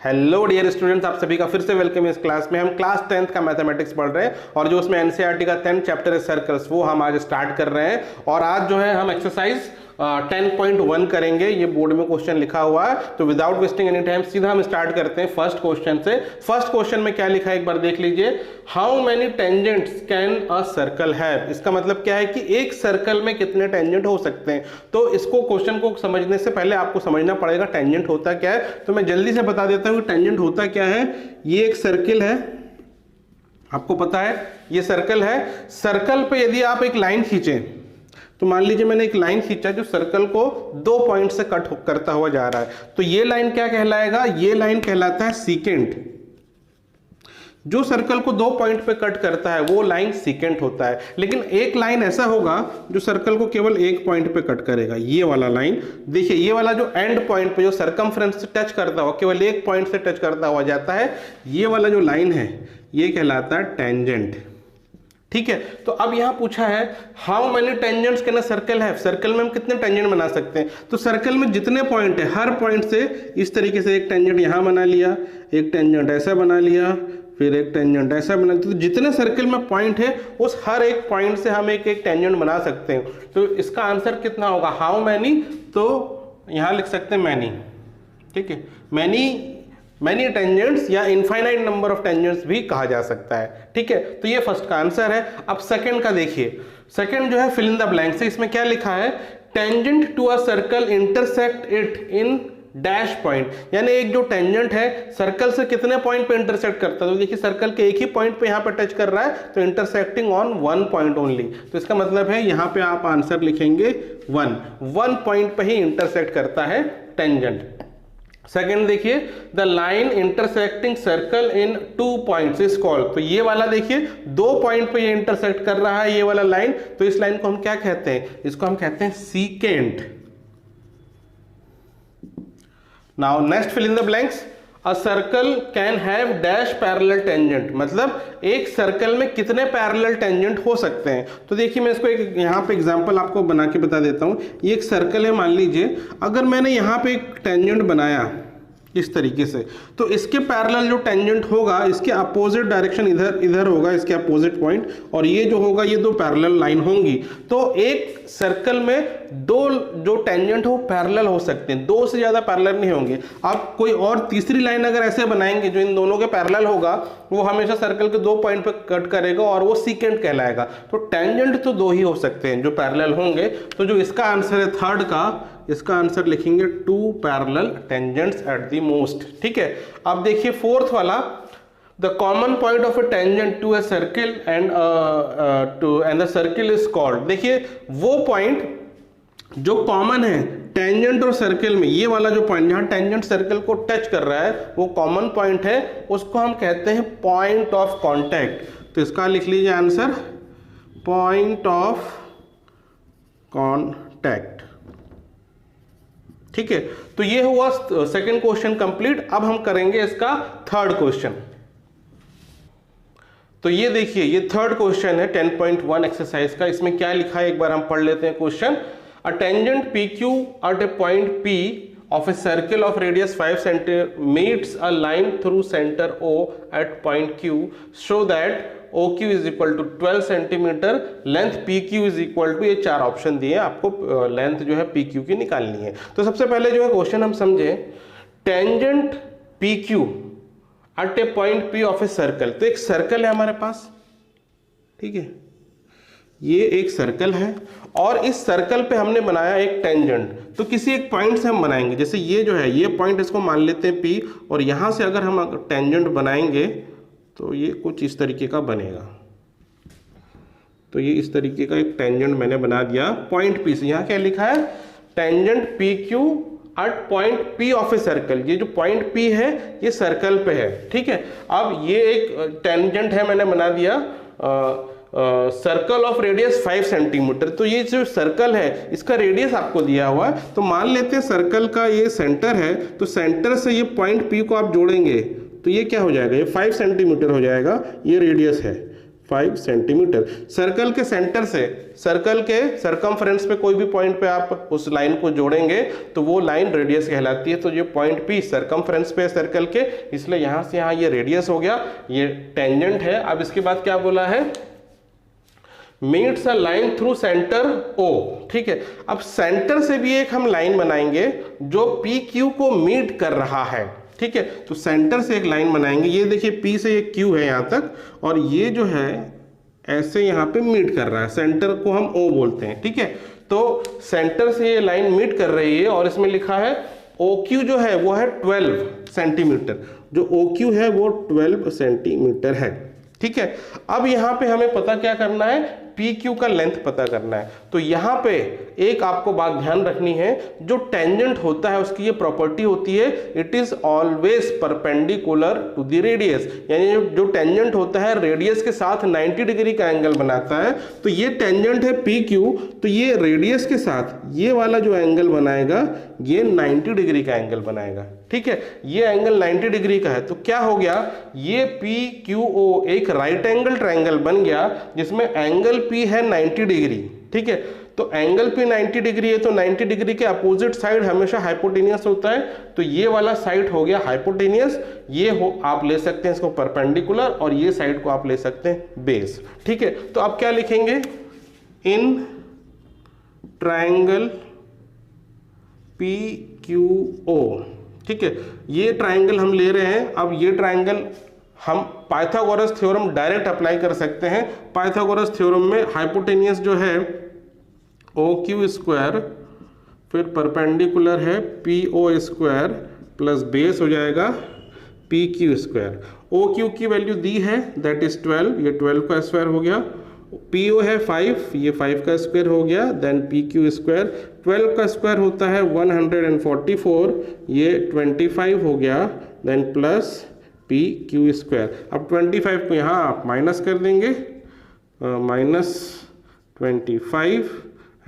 Hello dear students, आप सभी का फिर से वेलकम है इस क्लास में। हम क्लास 10th का मैथमेटिक्स पढ़ रहे हैं और जो उसमें एनसीईआरटी का 10th चैप्टर है सर्कल्स, वो हम आज स्टार्ट कर रहे हैं। और आज जो है हम एक्सरसाइज 10.1 करेंगे। ये बोर्ड में क्वेश्चन लिखा हुआ है, तो विदाउट वेस्टिंग एनी टाइम सीधा हम स्टार्ट करते हैं फर्स्ट क्वेश्चन से। फर्स्ट क्वेश्चन में क्या लिखा है एक बार देख लीजिए। How many tangents can a circle have. इसका मतलब क्या है कि एक सर्कल में कितने टेंजेंट हो सकते हैं। तो इसको क्वेश्चन को समझने से पहले आपको समझना पड़ेगा टेंजेंट होता क्या है। तो मैं जल्दी से बता देता हूं टेंजेंट होता क्या है। ये एक सर्किल है, आपको पता है ये सर्कल है। सर्कल पे यदि आप एक लाइन खींचें, तो मान लीजिए मैंने एक लाइन खींचा जो सर्कल को 2 पॉइंट से कट करता हुआ जा रहा है, तो ये लाइन क्या कहलाएगा? ये लाइन कहलाता है सीकेंट। जो सर्कल को 2 पॉइंट पे कट करता है वो लाइन सीकेंट होता है। लेकिन एक लाइन ऐसा होगा जो सर्कल को केवल 1 पॉइंट पे कट करेगा, ये वाला लाइन। देखिए ये वाला जो एंड पॉइंट पे जो सरकमफ्रेंस से टच करता हुआ, केवल 1 पॉइंट से टच करता हुआ जाता है, ये वाला जो लाइन है ये कहलाता है टेंजेंट। ठीक है, तो अब यहां पूछा है how many tangents can a circle have. Circle में हम कितने टेंजेंट बना सकते हैं? तो सर्कल में जितने पॉइंट है, हर पॉइंट से इस तरीके से एक टेंजेंट यहां बना लिया, एक टेंजेंट ऐसा बना लिया, फिर एक टेंजेंट ऐसा बना लिया। तो जितने सर्कल में पॉइंट है उस हर एक पॉइंट से हम एक एक टेंजेंट बना सकते हैं। तो इसका आंसर कितना होगा? हाउ मैनी, तो यहां लिख सकते हैं मैनी। ठीक है, मैनी टेंजेंट्स या इनफाइनाइट नंबर ऑफ टेंजेंट्स भी कहा जा सकता है। ठीक है, तो ये फर्स्ट का आंसर है। अब सेकंड का देखिए। सेकंड जो है फिल इन द ब्लैंक्स है। इसमें क्या लिखा है? Tangent to a circle intersect it in dash point. यानी एक जो टेंजेंट है सर्कल से कितने पॉइंट पे इंटरसेक्ट करता है? तो देखिए सर्कल के एक ही पॉइंट पे यहाँ पे टच कर रहा है, तो इंटरसेक्टिंग ऑन 1 पॉइंट ओनली। तो इसका मतलब है यहाँ पे आप आंसर लिखेंगे 1 पॉइंट पे ही इंटरसेक्ट करता है टेंजेंट। सेकेंड देखिए, the line intersecting circle in 2 points is called. तो ये वाला देखिए 2 पॉइंट पे ये इंटरसेक्ट कर रहा है ये वाला लाइन, तो इस लाइन को हम क्या कहते हैं? इसको हम कहते हैं secant. Now next fill in the blanks. A circle can have dash parallel tangent. मतलब एक सर्कल में कितने पैरेलल टेंजेंट हो सकते हैं? तो देखिए मैं इसको एक यहाँ पे एग्जांपल आपको बना के बता देता हूँ। ये एक सर्कल है, मान लीजिए अगर मैंने यहाँ पे एक टेंजेंट बनाया इस तरीके से, तो इसके पैरेलल जो टेंजेंट होगा इसके अपोजिट डायरेक्शन इधर होगा, इसके अपोजिट पॉइंट, और ये जो होगा ये 2 पैरेलल लाइन होंगी। तो एक सर्कल में 2 जो टेंजेंट हो पैरेलल हो सकते हैं, 2 से ज्यादा पैरेलल नहीं होंगे। आप कोई और तीसरी लाइन अगर ऐसे बनाएंगे जो इन दोनों के पैरेलल होगा, वो हमेशा सर्कल के 2 पॉइंट पे कट करेगा और वो सीकेंट कहलाएगा। तो टेंजेंट तो 2 ही हो सकते हैं जो पैरेलल होंगे। तो जो इसका आंसर है थर्ड का, इसका आंसर लिखेंगे 2 parallel tangents at the most. ठीक है, अब देखिए फोर्थ वाला, the common point of a tangent to a circle and the circle is called. देखिए वो पॉइंट जो कॉमन है टेंजेंट और सर्किल में, ये वाला जो पॉइंट जहां टेंजेंट सर्किल को टच कर रहा है वो कॉमन पॉइंट है, उसको हम कहते हैं पॉइंट ऑफ कॉन्टैक्ट। तो इसका लिख लीजिए आंसर पॉइंट ऑफ कॉन्टैक्ट। ठीक है, तो ये हुआ सेकंड क्वेश्चन कंप्लीट। अब हम करेंगे इसका थर्ड क्वेश्चन। तो ये देखिए ये थर्ड क्वेश्चन है 10.1 एक्सरसाइज का। इसमें क्या लिखा है एक बार हम पढ़ लेते हैं question. A tangent PQ at a point P of a circle of radius 5 cm meets a line through center O at point Q, show that OQ is equal to 12 centimetre, length PQ is equal to, ये 4 option दिए, आपको length जो है PQ की निकालनी है। तो सबसे पहले जो है क्वेश्चन हम समझे, tangent PQ at a point P of a circle. तो एक सर्कल है हमारे पास, ठीक है, ये एक सर्कल है और इस सर्कल पे हमने बनाया एक टेंजेंट। तो किसी एक पॉइंट से हम बनाएंगे, जैसे ये जो है ये पॉइंट, इसको मान लेते हैं P, और यहां से अगर हम टेंजेंट बनाएंगे तो ये कुछ इस तरीके का बनेगा। तो ये इस तरीके का एक टेंजेंट मैंने बना दिया पॉइंट P से। यहाँ क्या लिखा है? Tangent PQ at point P of a circle. ये जो पॉइंट P है ये सर्कल पे है। ठीक है, अब ये एक टेंजेंट है मैंने बना दिया सर्कल ऑफ रेडियस 5 सेंटीमीटर। तो ये जो सर्कल है इसका रेडियस आपको दिया हुआ है। तो मान लेते हैं सर्कल का ये सेंटर है, तो सेंटर से ये पॉइंट P को आप जोड़ेंगे तो ये क्या हो जाएगा? ये 5 सेंटीमीटर हो जाएगा, ये रेडियस है। 5 सेंटीमीटर। सर्कल के सेंटर से सर्कल के सरकमफ्रेंस पे कोई भी पॉइंट पे आप उस लाइन को जोड़ेंगे तो वो लाइन रेडियस कहलाती है। तो ये पॉइंट P सरकमफ्रेंस पे सर्कल के, इसलिए यहां से यहां ये रेडियस हो गया, ये टेंजेंट है। अब इसके बाद क्या बोला है, meets a line through centre O। ठीक है, अब सेंटर से भी एक हम लाइन बनाएंगे जो PQ को मीट कर रहा है। ठीक है, तो सेंटर से एक लाइन बनाएंगे, ये देखिए P से ये Q है यहाँ तक, और ये जो है ऐसे यहाँ पे मीट कर रहा है, सेंटर को हम O बोलते हैं। ठीक है, तो सेंटर से ये लाइन मीट कर रही है और इसमें लिखा है OQ जो है वो है 12 सेंटीमीटर, जो OQ है वो 12 सेंटीमीटर है। ठीक है, अब यहाँ पे हमें पता क्या करना है, PQ का लेंथ पता करना है। तो यहाँ पे एक आपको बात ध्यान रखनी है, जो टेंजेंट होता है उसकी ये प्रॉपर्टी होती है, it is always perpendicular to the radius, यानी जो टेंजेंट होता है रेडियस के साथ 90 डिग्री का एंगल बनाता है। तो ये टेंजेंट है PQ, तो ये रेडियस के साथ ये वाला जो एंगल बनाएगा ये 90 डिग्री का एंगल बनाएगा। ठीक है, ये एंगल 90 डिग्री का है, तो क्या हो गया, ये PQO एक राइट एंगल ट्रायंगल बन गया जिसमें एंगल P है 90 डिग्री। ठीक है, तो एंगल P 90 डिग्री है, तो 90 डिग्री के अपोजिट साइड हमेशा हाइपोटेनियस होता है, तो ये वाला साइड हो गया हाइपोटेनियस, ये हो आप ले सकते हैं इसको परपेंडिकुलर, और ये साइड को आप ले सकते हैं बेस। ठीक है, तो आप क्या लिखेंगे, इन ट्रायंगल PQO। ठीक है, ये ट्रायंगल हम ले रहे हैं। अब ये ट्रायंगल हम पाइथागोरस थ्योरम डायरेक्ट अप्लाई कर सकते हैं। पाइथागोरस थ्योरम में हाइपोटेनियस जो है OQ स्क्वायर, फिर परपेंडिकुलर है PO स्क्वायर प्लस बेस हो जाएगा PQ स्क्वायर। OQ की वैल्यू दी है दैट इज 12, ये 12 का स्क्वायर हो गया। PO है 5, ये 5 का स्क्वायर हो गया। देन PQ स्क्वायर, 12 का स्क्वायर होता है 144, ये 25 हो गया। Then plus PQ square. अब 25 को यहाँ आप माइनस कर देंगे, -25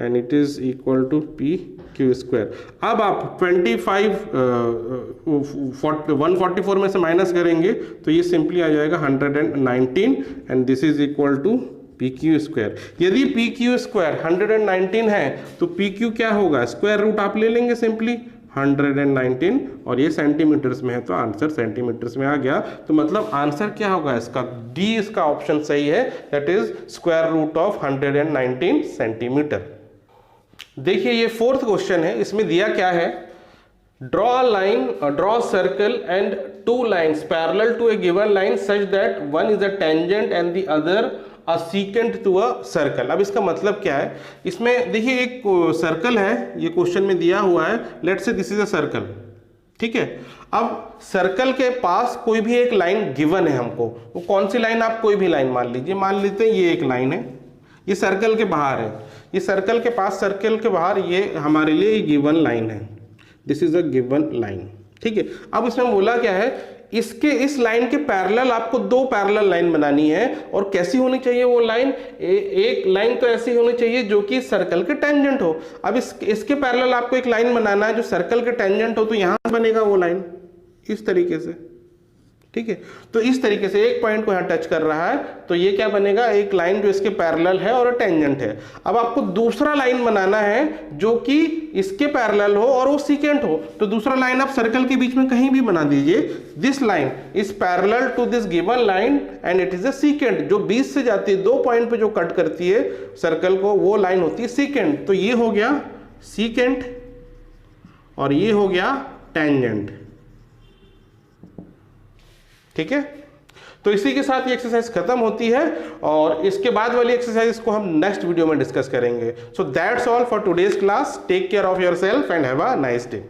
and it is equal to PQ square. अब आप 144 में से माइनस करेंगे तो ये सिंपली आ जाएगा 119 and this is equal to PQ square. यदि PQ स्क्वायर 119 है तो PQ क्या होगा, स्क्वायर रूट आप ले लेंगे सिंपली 119, और ये सेंटीमीटर्स में है तो आंसर सेंटीमीटर्स में आ गया। तो मतलब आंसर क्या होगा इसका, डी इसका ऑप्शन सही है, that is square root of 119 centimetre. देखिए ये 4th क्वेश्चन है, इसमें दिया क्या है, draw circle and 2 lines parallel to a given line such that one is a tangent and the other a secant to a circle. अब इसका मतलब क्या है, इसमें देखिए एक सर्कल है, ये क्वेश्चन में दिया हुआ है, let's say this is a circle. ठीक है, अब सर्कल के पास कोई भी एक लाइन गिवन है हमको, वो कौन सी लाइन, आप कोई भी लाइन मान लीजिए, मान लेते हैं ये एक लाइन है, ये सर्कल के बाहर है, ये सर्कल के पास, सर्कल के बाहर ये हमारे लिए गिवन लाइन है, this is a given line. ठीक है, अब इसमें बोला क्या है, इसके इस लाइन के पैरेलल आपको 2 पैरेलल लाइन बनानी है, और कैसी होनी चाहिए वो लाइन, एक लाइन तो ऐसी होनी चाहिए जो कि सर्कल के टेंजेंट हो। अब इसके पैरेलल आपको एक लाइन बनाना है जो सर्कल के टेंजेंट हो, तो यहां बनेगा वो लाइन इस तरीके से। ठीक है, तो इस तरीके से एक पॉइंट को यहाँ टच कर रहा है, तो ये क्या बनेगा, एक लाइन जो इसके पैरेलल है और टेंजेंट है। अब आपको दूसरा लाइन बनाना है जो कि इसके पैरेलल हो और वो सीकेंट हो, तो दूसरा लाइन आप सर्कल के बीच में कहीं भी बना दीजिए। This line is parallel to this given line and it is a secant, जो बीच से जाती है 2 पॉइंट पे जो कट करती है सर्कल को, वो लाइन होती है सीकेंट। तो ये हो गया सीकेंट और ये हो गया टेंजेंट। ठीक है, तो इसी के साथ ये एक्सरसाइज खत्म होती है, और इसके बाद वाली एक्सरसाइज को हम नेक्स्ट वीडियो में डिस्कस करेंगे। So that's all for today's class. Take care of yourself and have a nice day.